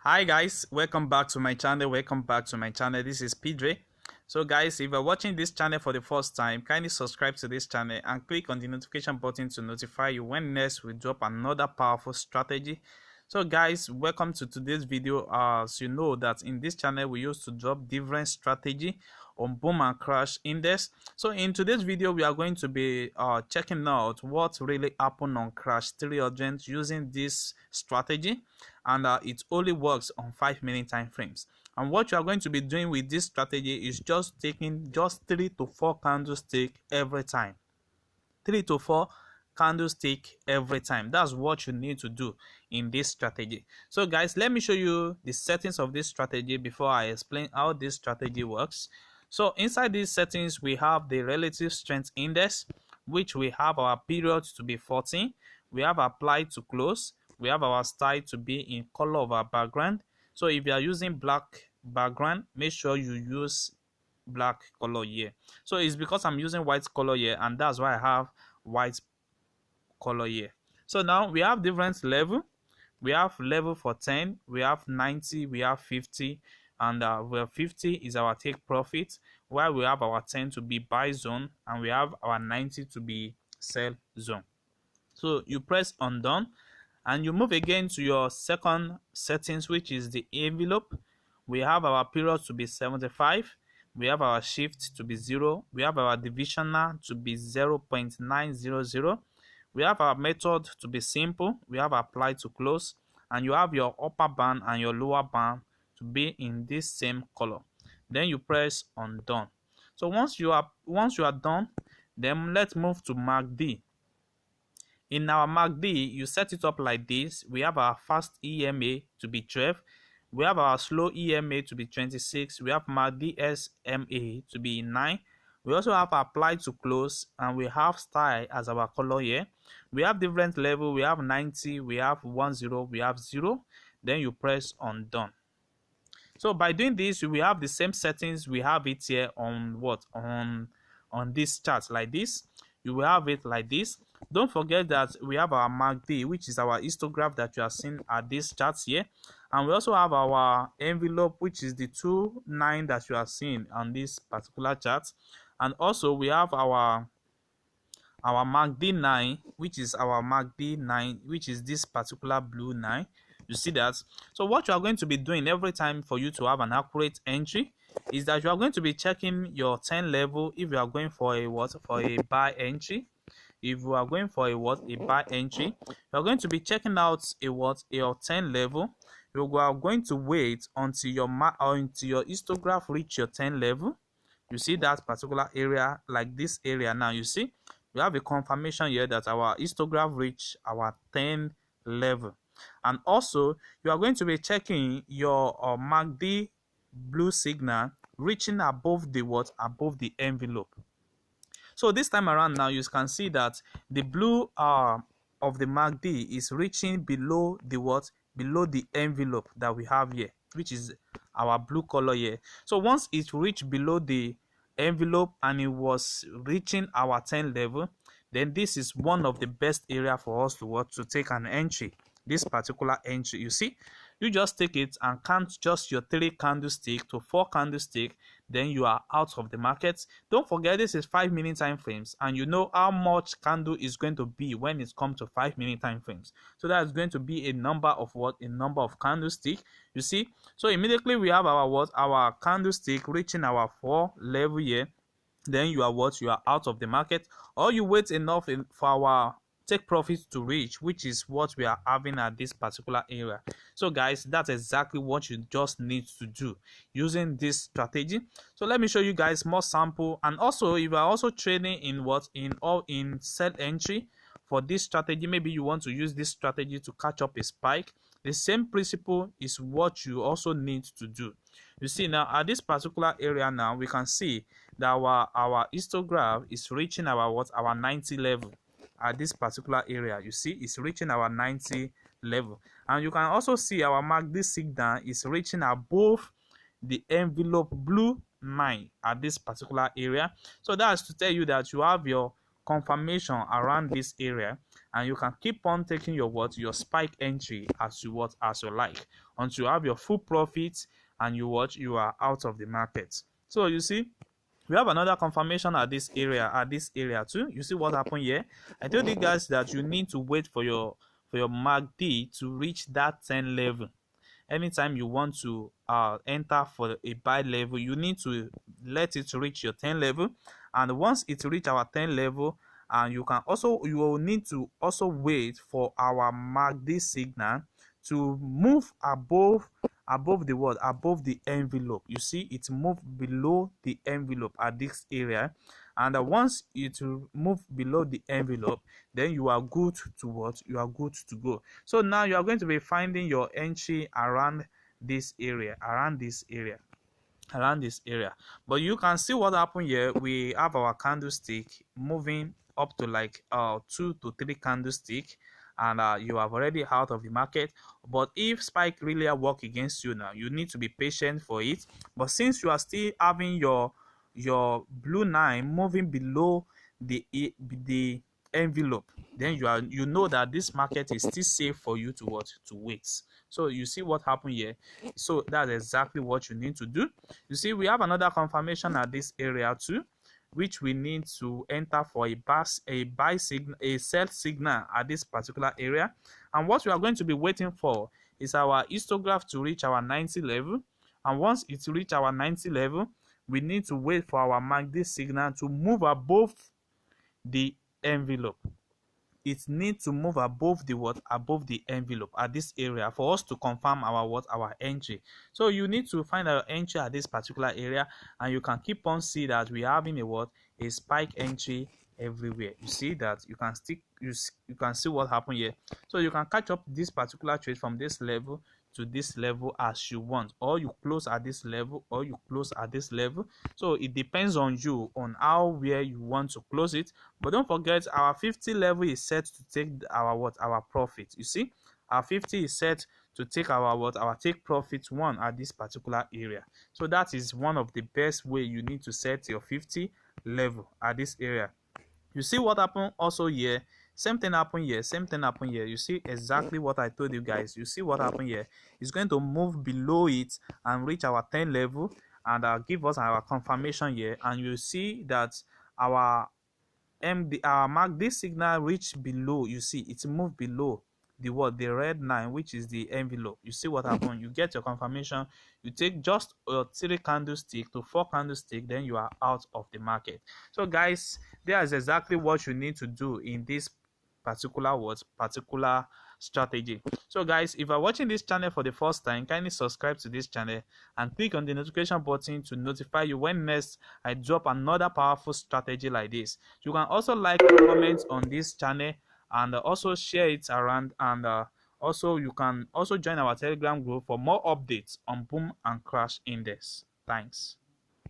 Hi guys, welcome back to my channel. This is Pidre. So guys, if you're watching this channel for the first time, kindly subscribe to this channel and click on the notification button to notify you when next we drop another powerful strategy. So guys, welcome to today's video. As you know that in this channel we used to drop different strategy on boom and crash index. So in today's video we are going to be checking out what really happened on crash 300 using this strategy, and it only works on 5-minute time frames. And what you are going to be doing with this strategy is just taking just 3 to 4 candlestick every time. 3 to 4 candlestick every time. That's what you need to do in this strategy. So guys, let me show you the settings of this strategy before I explain how this strategy works. So inside these settings we have the relative strength index, which we have our period to be 14, we have apply to close, we have our style to be in color of our background. So if you are using black background, make sure you use black color here. So it's because I'm using white color here, and that's why I have white color here. So now we have different level. We have level for 10, we have 90, we have 50, and where 50 is our take profit, while we have our 10 to be buy zone, and we have our 90 to be sell zone. So you press undone and you move again to your second settings, which is the envelope. We have our period to be 75, we have our shift to be 0, we have our divisional to be 0.900, we have our method to be simple, we have apply to close, and you have your upper band and your lower band to be in this same color. Then you press undone. So once you are done, then let's move to MACD. In our MACD, you set it up like this. We have our fast EMA to be 12. We have our slow EMA to be 26. We have MACD SMA to be 9. We also have apply to close, and we have style as our color here. We have different level. We have 90, we have 10, we have 0. Then you press undone. So by doing this, we have the same settings. We have it here on what? On this chart like this. You will have it like this. Don't forget that we have our MACD, which is our histograph that you are seeing at this chart here. And we also have our envelope, which is the 2-9 that you are seeing on this particular chart. And also we have our MACD 9, which is our MACD 9, which is this particular blue 9. You see that? So what you are going to be doing every time for you to have an accurate entry is that you are going to be checking your 10 level if you are going for a buy entry. If you are going for a buy entry, you are going to be checking out your 10 level. You are going to wait until your histograph reach your 10 level. You see that particular area, like this area now, you see we have a confirmation here that our histograph reach our 10 level. And also you are going to be checking your MACD blue signal reaching above the envelope. So this time around now you can see that the blue of the MACD is reaching below the envelope that we have here, which is our blue color here. So once it reached below the envelope and it was reaching our 10 level, then this is one of the best area for us to take an entry. This particular entry, you see, you just take it and count just your 3 candlestick to 4 candlestick, then you are out of the market. Don't forget this is 5-minute time frames, and you know how much candle is going to be when it comes to 5-minute time frames. So that is going to be a number of candlestick, you see. So immediately we have our candlestick reaching our 4 level here, then you are out of the market, or you wait enough for our take profit to reach, which is what we are having at this particular area. So guys, that's exactly what you just need to do using this strategy. So let me show you guys more sample. And also if you are also trading in sell entry for this strategy, maybe you want to use this strategy to catch up a spike, the same principle is what you also need to do. You see now at this particular area now, we can see that our histograph is reaching our 90 level. At this particular area, you see it's reaching our 90 level, and you can also see our MACD signal is reaching above the envelope blue 9 at this particular area. So that's to tell you that you have your confirmation around this area, and you can keep on taking your your spike entry as you like, until you have your full profit and you are out of the market. So you see, we have another confirmation at this area too. You see what happened here? I told you guys that you need to wait for your MACD to reach that 10 level. Anytime you want to enter for a buy level, you need to let it reach your 10 level, and once it reach our 10 level, and you will need to also wait for our MACD signal to move above the word above the envelope. You see, it moved below the envelope at this area, and once it move below the envelope, then you are good to you are good to go. So now you are going to be finding your entry around this area, but you can see what happened here. We have our candlestick moving up to like 2 to 3 candlestick, and you have already out of the market. But if spike really work against you now, you need to be patient for it. But since you are still having your blue 9 moving below the envelope, then you know that this market is still safe for you to wait. So you see what happened here. So that's exactly what you need to do. You see, we have another confirmation at this area too, which we need to enter for a sell signal at this particular area. And what we are going to be waiting for is our histograph to reach our 90 level. And once it reach our 90 level, we need to wait for our MACD signal to move above the envelope. It needs to move above the above the envelope at this area for us to confirm our entry. So you need to find our entry at this particular area, and you can keep on see that we are having a spike entry everywhere. You see that you can see what happened here. So you can catch up this particular trade from this level to this level as you want, or you close at this level, or you close at this level. So it depends on you on where you want to close it. But don't forget, our 50 level is set to take our profit. You see, our 50 is set to take our take profit one at this particular area. So that is one of the best way you need to set your 50 level at this area. You see what happened also here? Same thing happened here. You see exactly what I told you guys. You see what happened here? It's going to move below it and reach our 10 level, and give us our confirmation here. And you see that our MACD signal reach below. You see it moved below the red 9, which is the envelope. You see what happened? You get your confirmation, you take just 3 candlestick to 4 candlestick, then you are out of the market. So guys, that is exactly what you need to do in this particular strategy. So guys, if you are watching this channel for the first time, kindly subscribe to this channel and click on the notification button to notify you when next I drop another powerful strategy like this. You can also like and comment on this channel, and also share it around, and also you can also join our Telegram group for more updates on boom and crash index. Thanks.